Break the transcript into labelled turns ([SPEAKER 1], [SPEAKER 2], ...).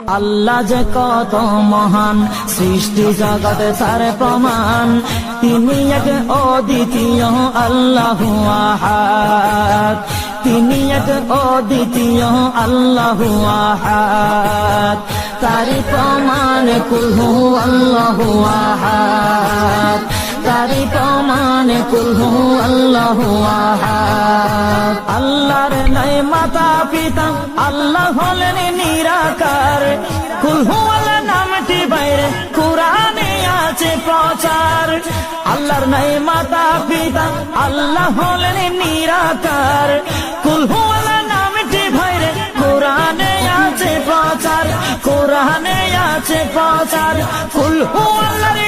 [SPEAKER 1] আল্লাহ যে কত মহান, সৃষ্টি জগতে তার প্রমাণ। তিনি এক অদ্বিতীয় আল্লাহু আহাদ, তিনি এক অদ্বিতীয় আল্লাহু আহাদ। তারি প্রমাণ কুল হু আল্লাহু আহাদ, তারি প্রমাণ কুল হু আল্লাহু আহাদ। আল্লাহর নাই মাতা পিতা, আল্লাহ হলেন নিরাকার। কুল হু আল্লাহ নামটি বাইরে কুরআনে আছে প্রচার। আল্লাহর নাই মাতা পিতা, আল্লাহ হলেন নিরাকার। কুল হু আল্লাহ নামটি বাইরে কুরআনে আছে প্রচার, কুরআনে আছে প্রচার। কুল হু আল্লাহর